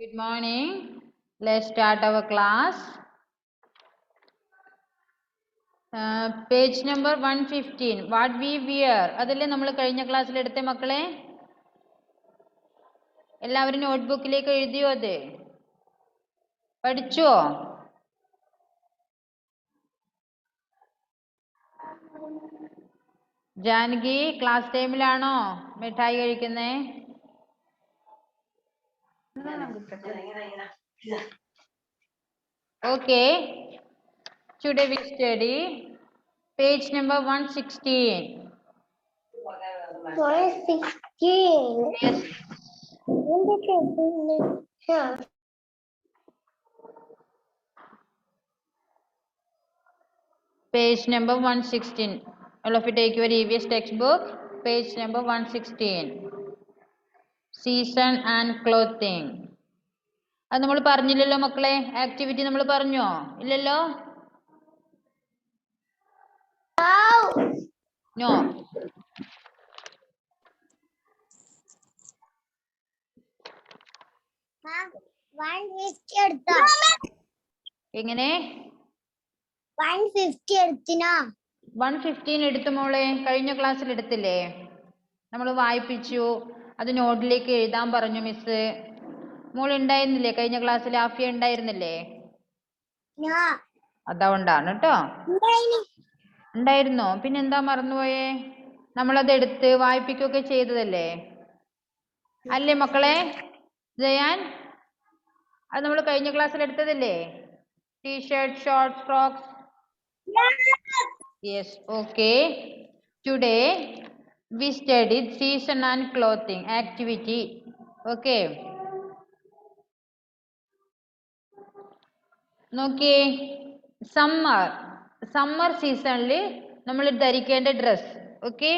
Good morning. Let's start our class. Page number 115. What we wear. അതല്ലേ നമ്മൾ കഴിഞ്ഞ ക്ലാസ്സിൽ എടുത്ത മക്കളെ? എല്ലാവരും നോട്ട്ബുക്കിലേക്ക് എഴുതിയോ അത്? പഠിച്ചോ? ജാനകി ക്ലാസ് ടൈമിലാണോ മിഠായി കഴിക്കുന്നേ? Okay. Today we study page number 116. 116. Yes. Page number 116. All of you take your EVS textbook. Page number 116. Season and clothing. അത് നമ്മൾ പറഞ്ഞില്ലല്ലോ മക്കളെ? ആക്ടിവിറ്റി നമ്മൾ പറഞ്ഞോ? ഇല്ലല്ലോ? നോ. എങ്ങനെ? 115 എടുത്തു മോളെ. കഴിഞ്ഞ ക്ലാസ്സിൽ എടുത്തില്ലേ? നമ്മൾ വായിപ്പിച്ചു. അത് നോട്ടിലേക്ക് എഴുതാൻ പറഞ്ഞു മിസ്. മോൾ ഉണ്ടായിരുന്നില്ലേ കഴിഞ്ഞ ക്ലാസ്സിൽ? ആഫിയ ഉണ്ടായിരുന്നില്ലേ? അതുകൊണ്ടാണ് കേട്ടോ. ഉണ്ടായിരുന്നോ? പിന്നെന്താ മറന്നുപോയേ? നമ്മളത് എടുത്ത് വായിപ്പിക്കുകയൊക്കെ ചെയ്തതല്ലേ അല്ലേ മക്കളെ? ജയാൻ, അത് നമ്മൾ കഴിഞ്ഞ ക്ലാസ്സിൽ എടുത്തതല്ലേ? T-shirt, shorts, frocks. Yes. Okay. Today we studied season and clothing activity. Okay. നോക്കിയേ, സമ്മർ സീസണിൽ നമ്മൾ ധരിക്കേണ്ട ഡ്രസ്. ഓക്കെ,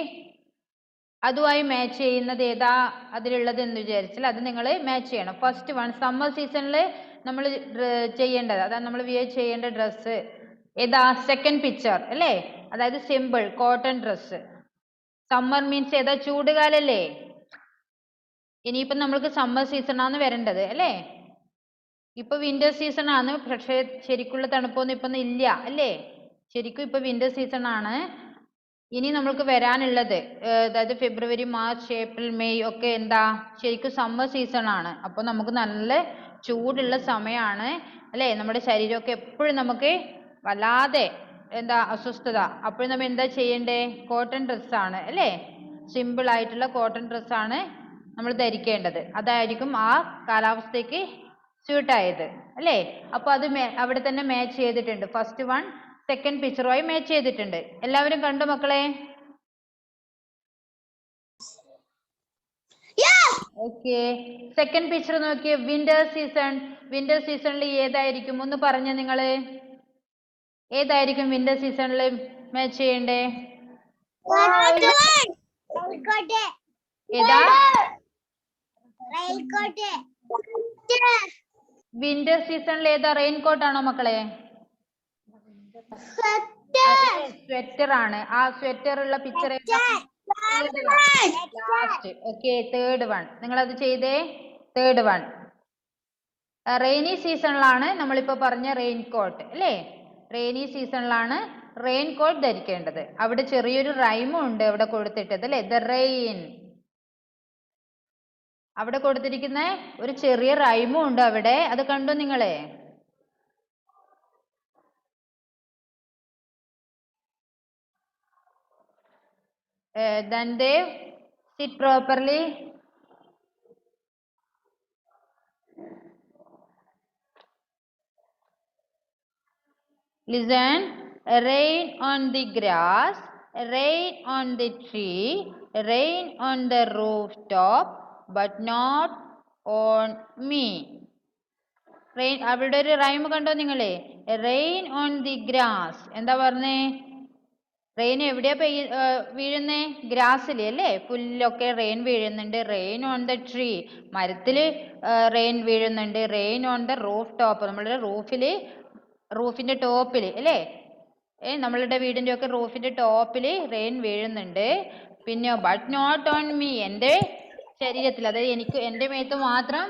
അതുമായി മാച്ച് ചെയ്യുന്നത് ഏതാ അതിലുള്ളത് എന്ന് വിചാരിച്ചാൽ അത് നിങ്ങൾ മാച്ച് ചെയ്യണം. ഫസ്റ്റ് വൺ, സമ്മർ സീസണിൽ നമ്മൾ ചെയ്യേണ്ടത്, അതായത് നമ്മൾ വിയർ ചെയ്യേണ്ട ഡ്രസ്സ് ഏതാ? സെക്കൻഡ് പിക്ചർ അല്ലേ? അതായത് simple cotton dress. Summer means ഏതാ? ചൂടുകാലല്ലേ? ഇനിയിപ്പം നമ്മൾക്ക് സമ്മർ സീസണാണ് വരേണ്ടത് അല്ലേ? ഇപ്പൊ വിന്റർ സീസൺ ആണ്, പക്ഷെ ശരിക്കുള്ള തണുപ്പൊന്നും ഇപ്പൊ ഇല്ല അല്ലേ? ശരിക്കും ഇപ്പൊ വിന്റർ സീസൺ ആണ്. ഇനി നമ്മൾക്ക് വരാനുള്ളത് അതായത് ഫെബ്രുവരി, മാർച്ച്, ഏപ്രിൽ, മെയ് ഒക്കെ എന്താ? ശരിക്കും സമ്മർ സീസൺ ആണ്. അപ്പൊ നമുക്ക് നല്ല ചൂടുള്ള സമയമാണ് അല്ലേ? നമ്മുടെ ശരീരമൊക്കെ എപ്പോഴും നമുക്ക് വല്ലാതെ എന്താ അസ്വസ്ഥത. അപ്പോഴും നമ്മൾ എന്താ ചെയ്യണ്ടേ? കോട്ടൺ ഡ്രസ്സാണ് അല്ലേ? സിമ്പിൾ ആയിട്ടുള്ള കോട്ടൺ ഡ്രസ്സാണ് നമ്മൾ ധരിക്കേണ്ടത്. അതായിരിക്കും ആ കാലാവസ്ഥയ്ക്ക് സ്യൂട്ടായത് അല്ലേ? അപ്പൊ അത് അവിടെ തന്നെ മാച്ച് ചെയ്തിട്ടുണ്ട്. ഫസ്റ്റ് വൺ സെക്കൻഡ് പിക്ചറുമായി മാച്ച് ചെയ്തിട്ടുണ്ട്. എല്ലാവരും കണ്ടു മക്കളെ? ഓക്കെ. സെക്കൻഡ് പിക്ചർ നോക്കിയേ, വിന്റർ സീസൺ. വിന്റർ സീസണിൽ ഏതായിരിക്കും ഒന്ന് പറഞ്ഞ നിങ്ങള്? ഏതായിരിക്കും വിന്റർ സീസണിൽ മാച്ച് ചെയ്യണ്ടേ? ഏതാ? വിന്റർ സീസണിൽ ഏതാ? റെയിൻകോട്ട് ആണോ മക്കളെ? സ്വെറ്റർ ആണ്. ആ സ്വെറ്റർ ഉള്ള picture last. Okay, third one. നിങ്ങൾ അത് ചെയ്തേ. തേർഡ് വൺ റെയിനി സീസണിലാണ് നമ്മളിപ്പോ പറഞ്ഞ റെയിൻകോട്ട് അല്ലേ? റെയിനി സീസണിലാണ് റെയിൻകോട്ട് ധരിക്കേണ്ടത്. അവിടെ ചെറിയൊരു റൈമും ഉണ്ട് അവിടെ കൊടുത്തിട്ടത് അല്ലേ? The rain. അവിടെ കൊടുത്തിരിക്കുന്ന ഒരു ചെറിയ റൈമും ഉണ്ട് അവിടെ. അത് കണ്ടോ നിങ്ങളെ? Then they sit properly. Listen. Rain on the grass, rain on the tree, rain on the rooftop, but not on me. Rain. അവിടെ ഒരു റൈം കണ്ടോ നിങ്ങളെ? Rain on the grass. എന്താ പറഞ്ഞേ? റെയിൻ എവിടെയാ വീഴുന്നേ? ഗ്രാസില് അല്ലേ? പുല്ലൊക്കെ റെയിൻ വീഴുന്നുണ്ട്. റെയിൻ ഓൺ ദ ട്രീ, മരത്തില് റെയിൻ വീഴുന്നുണ്ട്. Rain on the roof top, നമ്മളുടെ റൂഫിന്റെ ടോപ്പില് അല്ലേ? നമ്മളുടെ വീടിന്റെ ഒക്കെ റൂഫിന്റെ ടോപ്പില് റെയിൻ വീഴുന്നുണ്ട്. പിന്നെ ബട്ട് നോട്ട് ഓൺ മീ, എൻ്റെ ശരീരത്തിൽ, അതായത് എന്റെ മേത്ത് മാത്രം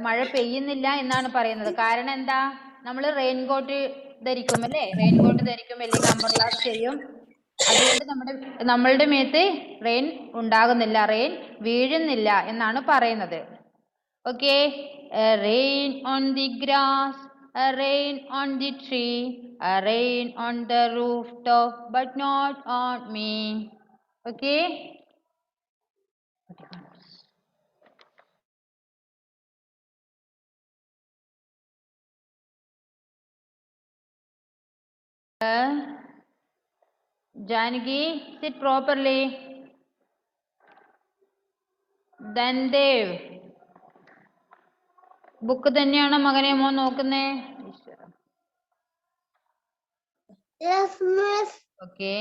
മഴ പെയ്യുന്നില്ല എന്നാണ് പറയുന്നത്. കാരണം എന്താ? നമ്മൾ റെയിൻകോട്ട് ധരിക്കും അല്ലേ? റെയിൻകോട്ട് ധരിക്കും, അല്ലെങ്കിൽ അംബ്രല്ലാസ് ചെയ്യും. അതുകൊണ്ട് നമ്മളുടെ മേത്ത് റെയിൻ ഉണ്ടാകുന്നില്ല, റെയിൻ വീഴുന്നില്ല എന്നാണ് പറയുന്നത്. Okay, rain on the grass, rain on the tree, rain on the rooftop, but not on me. Okay. Janaki, sit properly. Dandev, book തന്നെയാണോ മകനെ മോൻ നോക്കുന്നേ? Yes, miss. Okay.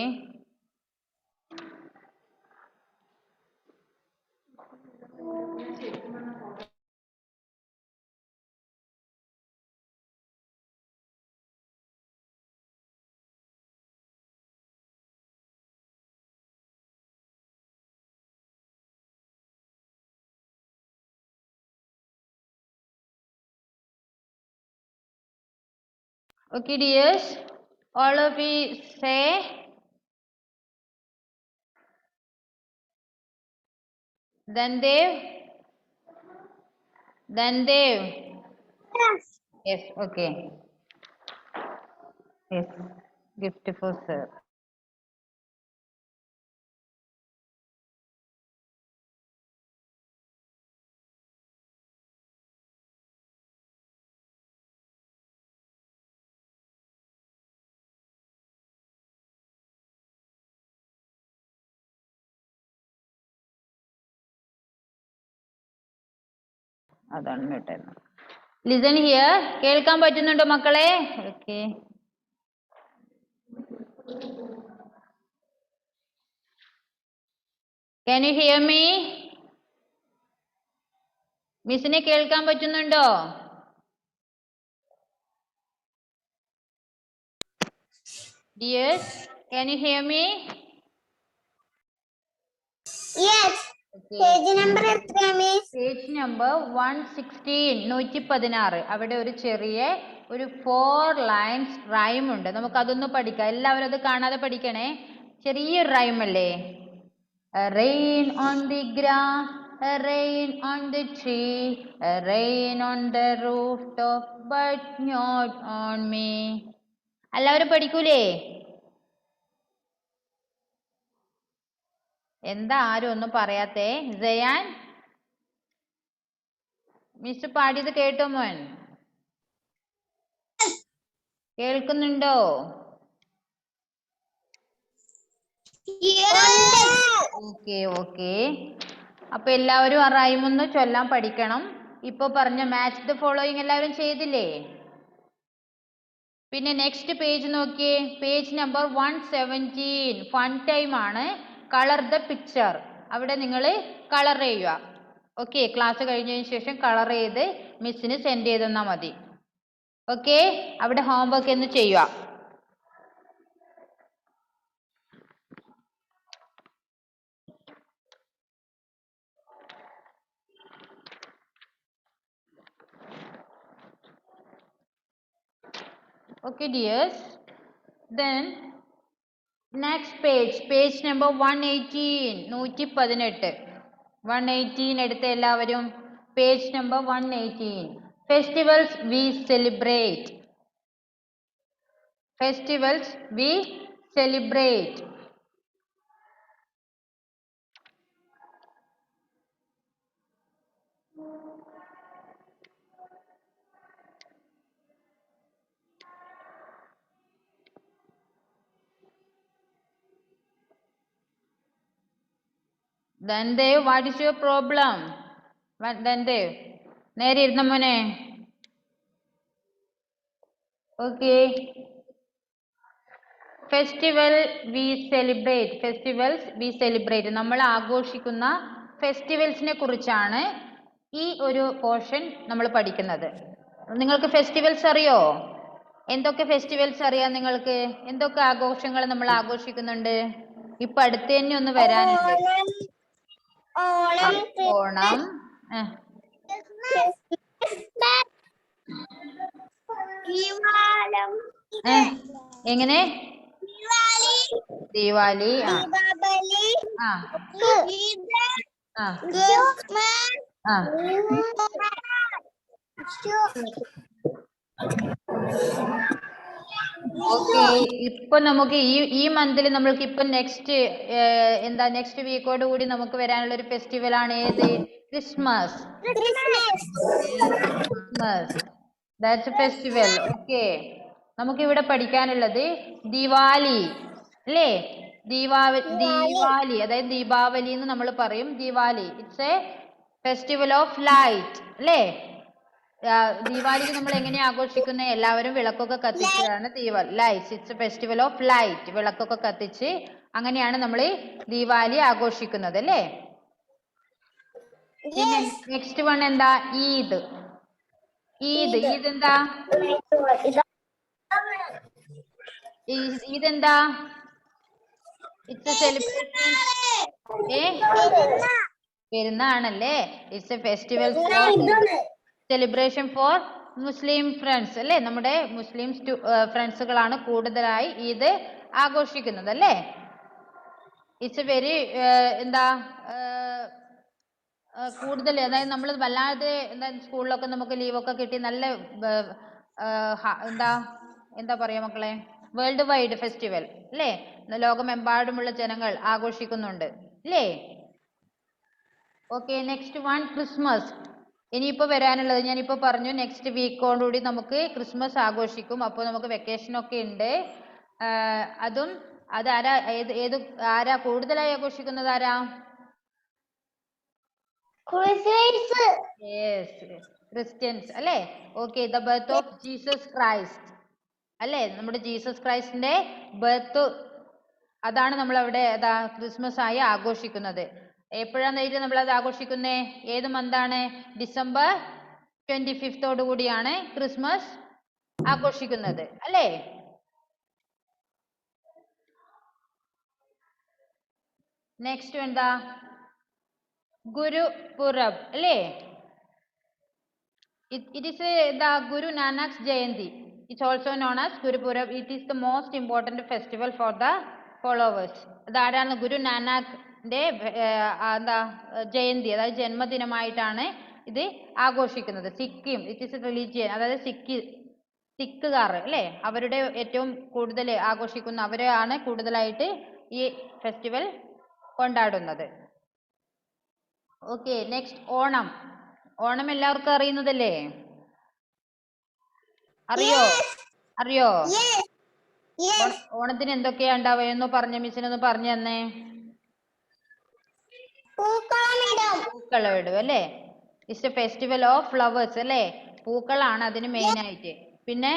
Okay, dears, all of you say Dandev. Yes. Yes, okay. Yes, gift for sir. അതാണ് കേട്ടത്. Listen here, കേൾക്കാൻ പറ്റുന്നുണ്ടോ മക്കളെ? Okay. Can you hear me? മിസ്സിനെ കേൾക്കാൻ പറ്റുന്നുണ്ടോ? Dears, can you hear me? Yes. Okay. Page number എത്ര miss? Page number 116, 116. അവിടെ ഒരു ചെറിയ ഒരു 4 lines റൈം ഉണ്ട്. നമുക്ക് അതൊന്ന് പഠിക്കാം. എല്ലാവരും അത് കാണാതെ പഠിക്കണേ. ചെറിയൊരു റൈം അല്ലേ? Rain on the grass, rain on the tree, rain on the rooftop, but not on me. എല്ലാവരും പഠിക്കൂലേ? എന്താ ആരും ഒന്നും പറയാത്തേ? ജയാൻ, മിസ് പാടിയത് കേട്ടോ മോൻ? കേൾക്കുന്നുണ്ടോ? Okay okay. അപ്പൊ എല്ലാവരും ആ റൈം ഒന്ന് ചൊല്ലാൻ പഠിക്കണം. ഇപ്പൊ പറഞ്ഞ മാച്ച് ദ ഫോളോയിങ് എല്ലാവരും ചെയ്തില്ലേ? പിന്നെ നെക്സ്റ്റ് പേജ് നോക്കിയേ, പേജ് നമ്പർ 117. ഫൺ ടൈം ആണ്. Colour the picture. അവിടെ നിങ്ങൾ കളർ ചെയ്യുക. ഓക്കെ, ക്ലാസ് കഴിഞ്ഞതിന് ശേഷം കളർ ചെയ്ത് മിസ്സിന് സെൻഡ് ചെയ്ത് തന്നാൽ മതി. ഓക്കെ, അവിടെ ഹോംവർക്ക് എന്ന് ചെയ്യുക. Okay, dears. Then next page, page number 118. 118. 118 എടുത്ത എല്ലാവരും page number 118. Festivals we celebrate. Festivals we celebrate. Dandev, what is your problem? Dandev, നേരെ ഇരുന്ന മോനെ. Okay. Festival we celebrate. Festivals we celebrate. നമ്മൾ ആഘോഷിക്കുന്ന ഫെസ്റ്റിവൽസിനെ കുറിച്ചാണ് ഈ ഒരു പോർഷൻ നമ്മൾ പഠിക്കുന്നത്. നിങ്ങൾക്ക് ഫെസ്റ്റിവൽസ് അറിയോ? എന്തൊക്കെ ഫെസ്റ്റിവൽസ് അറിയാം നിങ്ങൾക്ക്? എന്തൊക്കെ ആഘോഷങ്ങൾ നമ്മൾ ആഘോഷിക്കുന്നുണ്ട്? ഇപ്പൊ അടുത്ത് തന്നെ ഒന്ന് വരാനുണ്ട്. ഓണം, Diwalam. എങ്ങനെ? ദീവാലി. Deepavali. ആ Eid. ആ Christmas. ആ ഓക്കെ. ഇപ്പൊ നമുക്ക് ഈ മന്തിൽ നമ്മൾക്ക് ഇപ്പൊ നെക്സ്റ്റ് എന്താ നെക്സ്റ്റ് വീക്കോട് കൂടി നമുക്ക് വരാനുള്ള ഒരു ഫെസ്റ്റിവൽ ആണ് ഏത്? Christmas. Christmas that's A festival. Okay. നമുക്ക് ഇവിടെ പഠിക്കാനുള്ളത് ദിവാലി അല്ലേ? ദീപാവലി അതായത് ദീപാവലി എന്ന് നമ്മൾ പറയും. Diwali it's a festival of light അല്ലേ? ദീപാവലിക്ക് നമ്മൾ എങ്ങനെയാ ആഘോഷിക്കുന്നത്? എല്ലാവരും വിളക്കൊക്കെ കത്തിച്ചാണ് lights. It's a festival of light. വിളക്കൊക്കെ കത്തിച്ച് അങ്ങനെയാണ് നമ്മൾ ദീപാവലി ആഘോഷിക്കുന്നത് അല്ലേ? പിന്നെ നെക്സ്റ്റ് വൺ എന്താ? ഈദ്. ഈദ് എന്താ? ഇതെന്താ? It's a celebration. പെരുന്നാളല്ലേ? It's a festival celebration for Muslim friends അല്ലേ? നമ്മുടെ മുസ്ലിം ഫ്രണ്ട്സുകളാണ് കൂടുതലായി ഈദ് ആഘോഷിക്കുന്നത് അല്ലേ? ഇറ്റ്സ് എ വെരി എന്താ കൂടുതൽ അതായത് നമ്മൾ വല്ലാതെ എന്താ സ്കൂളിലൊക്കെ നമുക്ക് ലീവൊക്കെ കിട്ടി നല്ല എന്താ പറയാ മക്കളെ? വേൾഡ് വൈഡ് ഫെസ്റ്റിവൽ അല്ലേ? ലോകമെമ്പാടുമുള്ള ജനങ്ങൾ ആഘോഷിക്കുന്നുണ്ട് അല്ലേ? ഓക്കെ. Next one Christmas. ഇനിയിപ്പോ വരാനുള്ളത് ഞാനിപ്പോ പറഞ്ഞു നെക്സ്റ്റ് വീക്കോടുകൂടി നമുക്ക് ക്രിസ്മസ് ആഘോഷിക്കും. അപ്പോൾ നമുക്ക് വെക്കേഷൻ ഒക്കെ ഉണ്ട്. അതും അതാരാ ആരാ കൂടുതലായി ആഘോഷിക്കുന്നത്? ആരാ? ക്രിസ്ത്യൻസ് അല്ലേ? Okay. The birth of Jesus Christ അല്ലേ? നമ്മുടെ ജീസസ് ക്രൈസ്റ്റിന്റെ ബർത്ത് അതാണ് നമ്മൾ അവിടെ ക്രിസ്മസ് ആയി ആഘോഷിക്കുന്നത്. എപ്പോഴാണ് നമ്മൾ അത് ആഘോഷിക്കുന്നത്? ഏത് മന്താണ്? ഡിസംബർ 25 കൂടിയാണ് ക്രിസ്മസ് ആഘോഷിക്കുന്നത് അല്ലേ? നെക്സ്റ്റ് എന്താ? ഗുരുപുരബ് അല്ലേ? It is the Guru Nanak's Jayanti. It's also known as Gurupurab. It is the most important festival for the followers. അതാരാണ്? ഗുരു നാനാക്കിന്റെ ജയന്തി അതായത് ജന്മദിനമായിട്ടാണ് ഇത് ആഘോഷിക്കുന്നത്. Sikkim it is A religion അതായത് സിക്കുകാർ അല്ലേ? അവരുടെ ഏറ്റവും കൂടുതൽ ആഘോഷിക്കുന്ന അവരാണ് കൂടുതലായിട്ട് ഈ ഫെസ്റ്റിവൽ കൊണ്ടാടുന്നത്. ഓക്കെ. നെക്സ്റ്റ് ഓണം. ഓണം എല്ലാവർക്കും അറിയുന്നതല്ലേ? അറിയോ? ഓണത്തിന് എന്തൊക്കെയാ ഉണ്ടാവുക? പറഞ്ഞ മിസ്സിനൊന്ന് പറഞ്ഞു തന്നേ. പൂക്കളം ഇടും അല്ലേ? It's a festival of flowers അല്ലേ? പൂക്കളാണ് അതിന് മെയിൻ ആയിട്ട്. പിന്നെ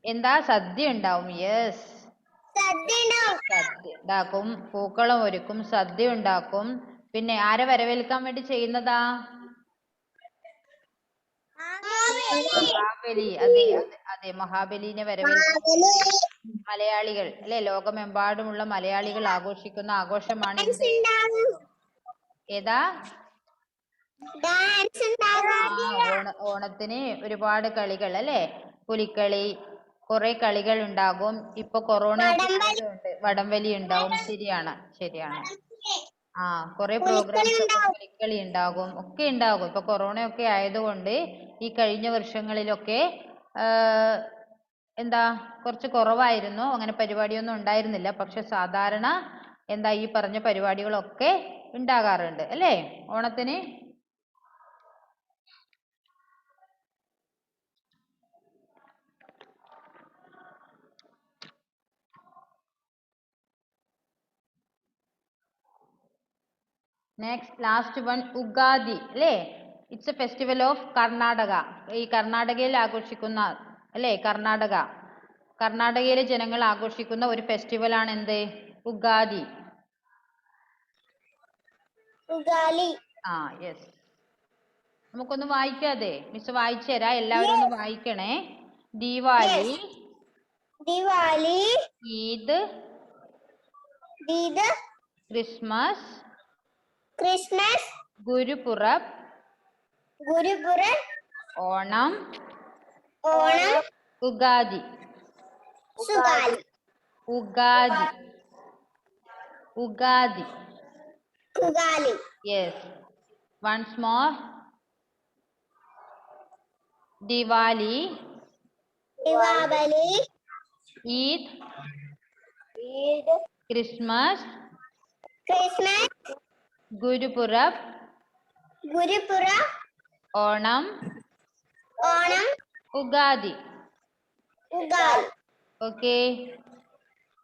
എന്താ? സദ്യ ഉണ്ടാവും. യെസ്, സദ്യ ഉണ്ടാക്കും, പൂക്കളം ഒരുക്കും, സദ്യ ഉണ്ടാക്കും. പിന്നെ ആരെ വരവേൽക്കാൻ വേണ്ടി ചെയ്യുന്നതാ? മഹാബലി. അതെ മഹാബലിനെ വരവേൽക്കാൻ മലയാളികൾ അല്ലെ? ലോകമെമ്പാടുമുള്ള മലയാളികൾ ആഘോഷിക്കുന്ന ആഘോഷമാണ് ഏതാ? ഓണത്തിന് ഒരുപാട് കളികൾ അല്ലെ? പുലിക്കളി, കുറെ കളികൾ ഉണ്ടാകും. ഇപ്പൊ കൊറോണ ആയതുകൊണ്ട് വടംവലി ഉണ്ടാവും. ശരിയാണ്. കുറെ പ്രോഗ്രാംസ് പുലിക്കളി ഉണ്ടാകും, ഒക്കെ ഉണ്ടാകും. ഇപ്പൊ കൊറോണ ഒക്കെ ആയതുകൊണ്ട് ഈ കഴിഞ്ഞ വർഷങ്ങളിലൊക്കെ കുറച്ച് കുറവായിരുന്നു. അങ്ങനെ പരിപാടിയൊന്നും ഉണ്ടായിരുന്നില്ല. പക്ഷെ സാധാരണ ഈ പറഞ്ഞ പരിപാടികളൊക്കെ ഉണ്ടാകാറുണ്ട് അല്ലേ ഓണത്തിന്? നെക്സ്റ്റ് ലാസ്റ്റ് വൺ ഉഗാദി അല്ലേ? It's a festival of Karnataka. ഈ കർണാടകയിൽ ആഘോഷിക്കുന്ന അല്ലേ? കർണാടകയിലെ ജനങ്ങൾ ആഘോഷിക്കുന്ന ഒരു ഫെസ്റ്റിവൽ ആണ് എന്ത്? ഉഗാദി. യെസ്. നമുക്കൊന്ന് വായിക്കാതെ മിസ് വായിച്ചു തരാം. എല്ലാവരും ഒന്ന് വായിക്കണേ. Diwali, Eid, Christmas, ഗുരുപുരബ്, Onam, Onam Ugadi സുഗാലി Ugadi Ugadi കുഗാലി yes once more Diwali Deepavali Eid Eid Christmas Christmas Gurupurab ഗുരുപുര Onam Onam Ugadi ഉഗാലി okay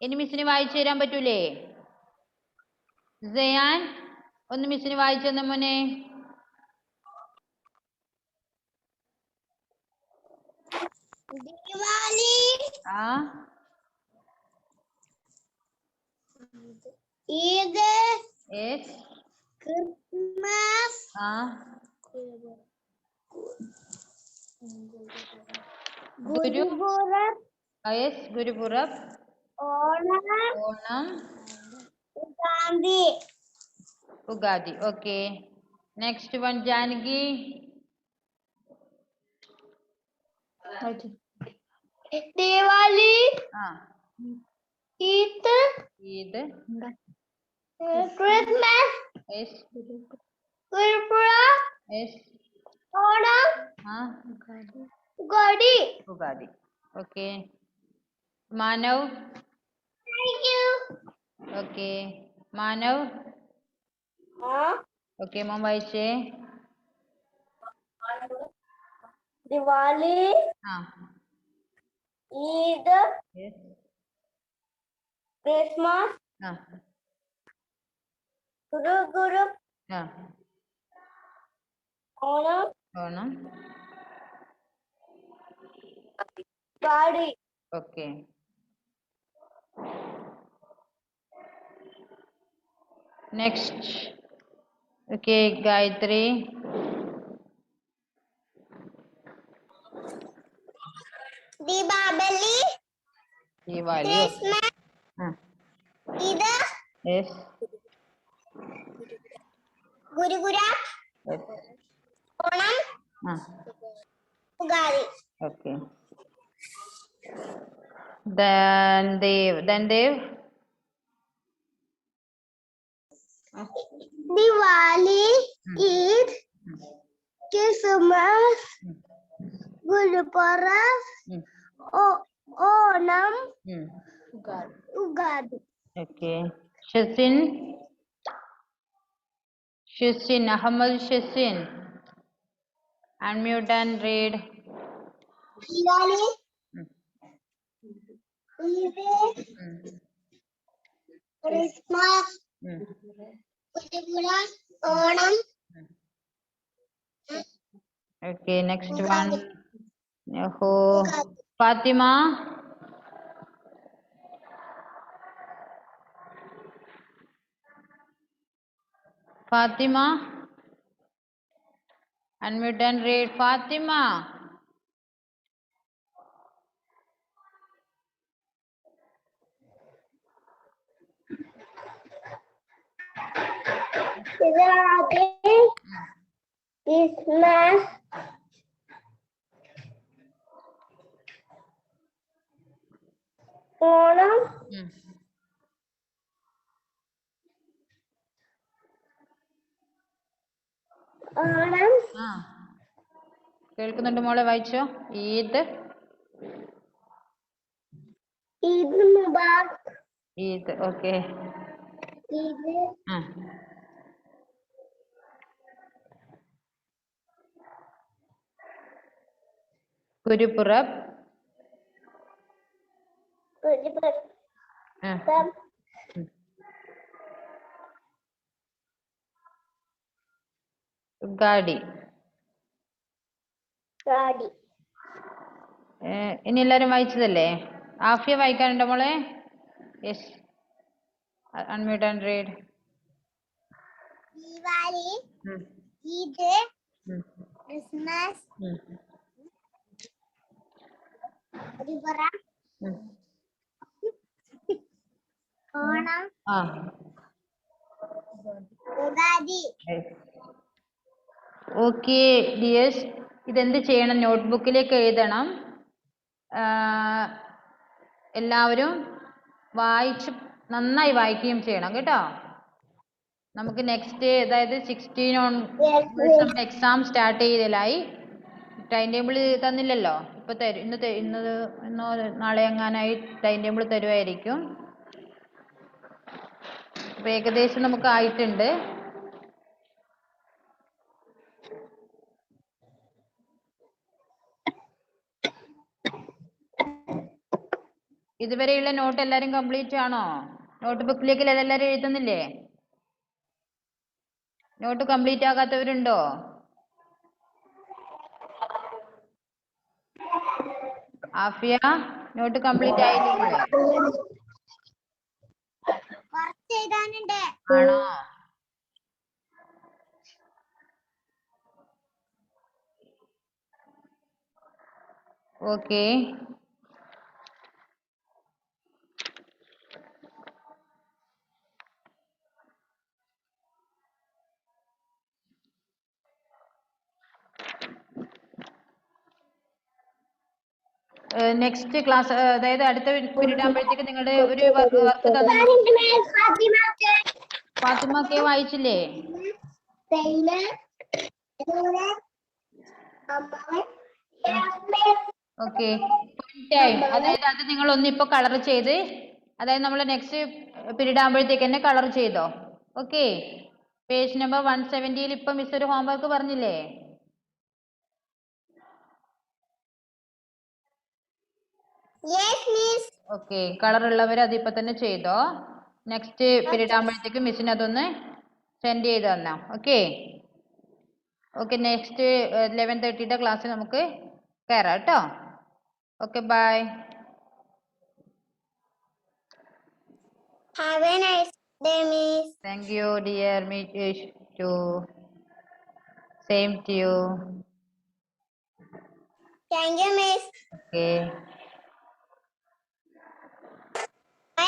ഇനി മിസ്സിന് വായിച്ചു തരാൻ പറ്റൂലേ സയാൻ ഒന്ന് മിസ്സിന് വായിച്ചു തന്ന മോനെ Deepavali ah Eid yes Christmas ആ ഗുരുപുര yes Gurupurab Onam Onam Ugadi Ugadi okay next one Janaki Deepavali ah Eid Eid Christmas yes Gurpurab yes Onam ah Ugadi Ugadi okay Manav thank you okay Manav okay മോൻ വായിച്ചേ ദിവാലി ആ Eid yes Christmas ah Guru ah Onam Onam Ugadi okay next okay Gayatri Deepavali Diwali Christmas ah Eid yes Gurpurab yes Onam ah Ugadi okay then Dev Diwali Eid Christmas Gurpurab Onam Ugadi okay Shasin Ahmad Shasin unmute and read Diwali Eid Christmas Gurpurab Onam okay next one oh Fatima unmute and read Fatima Diwali Christmas Onam Onam ah കേൾക്കുന്നുണ്ട് മോളെ വായിച്ചോ Eid Eid Mubarak Eid okay Eid ah Gurpurab ആ ഉഗാഡി ഗാഡി ഇനി എല്ലാരും വായിച്ചതല്ലേ ആഫിയ വായിക്കാനുണ്ടോ മോളെ yes unmute and read Diwali Eid Christmas Gurpurab Onam ah Ugadi okay dears ഇതെന്ത് ചെയ്യണം നോട്ട്ബുക്കിലേക്ക് എഴുതണം എല്ലാവരും നന്നായി വായിക്കുകയും ചെയ്യണം കേട്ടോ. നമുക്ക് നെക്സ്റ്റ് അതായത് 16 ഓൺ നമ്മുടെ എക്സാം സ്റ്റാർട്ട് ചെയ്തലായി. ടൈം ടേബിൾ തന്നില്ലല്ലോ, ഇപ്പൊ തരും. ഇന്നോ നാളെ എങ്ങാനായി ടൈം ടേബിൾ തരുമായിരിക്കും. അപ്പൊ ഏകദേശം നമുക്ക് ആയിട്ടുണ്ട്. ഇതുവരെയുള്ള നോട്ട് എല്ലാരും കംപ്ലീറ്റ് ആണോ? നോട്ട് ബുക്കിലേക്ക് എല്ലാരും എഴുതുന്നില്ലേ? നോട്ട് കംപ്ലീറ്റ് ആകാത്തവരുണ്ടോ? ആഫിയ, നോട്ട് കംപ്ലീറ്റ് ആയില്ലേ? കുറച്ച് എഴുതാനുണ്ട്. ആണോ? ഓക്കെ. നെക്സ്റ്റ് ക്ലാസ് അതായത് അടുത്ത പീരീഡ് ആകുമ്പോഴത്തേക്ക് നിങ്ങളുടെ ഒരു വർക്ക് തന്നു. ഫാത്തിമക്കെ വായിച്ചില്ലേ? ഓക്കെ. ടൈം അതായത് അത് നിങ്ങൾ ഒന്നിപ്പോ കളർ ചെയ്ത്, അതായത് നമ്മൾ നെക്സ്റ്റ് പീരീഡ് ആകുമ്പോഴത്തേക്ക് തന്നെ കളർ ചെയ്തോ. ഓക്കെ. പേജ് നമ്പർ 170 ഇപ്പൊ മിസ് ഒരു ഹോംവർക്ക് പറഞ്ഞില്ലേ? ഓക്കെ. കളർ ഉള്ളവർ അതിപ്പോ തന്നെ ചെയ്തോ. നെക്സ്റ്റ് പീരീഡ് ആകുമ്പോഴത്തേക്ക് മിസ്സിന് അതൊന്ന് സെൻഡ് ചെയ്ത് തന്നാ. ഓക്കെ. ഓക്കെ. നെക്സ്റ്റ് 11:30 ക്ലാസ് നമുക്ക് കയറാം കേട്ടോ. Okay, bye. Have a nice day, Miss. Thank you, dear. Me too. Same to you. Thank you, Miss. Okay.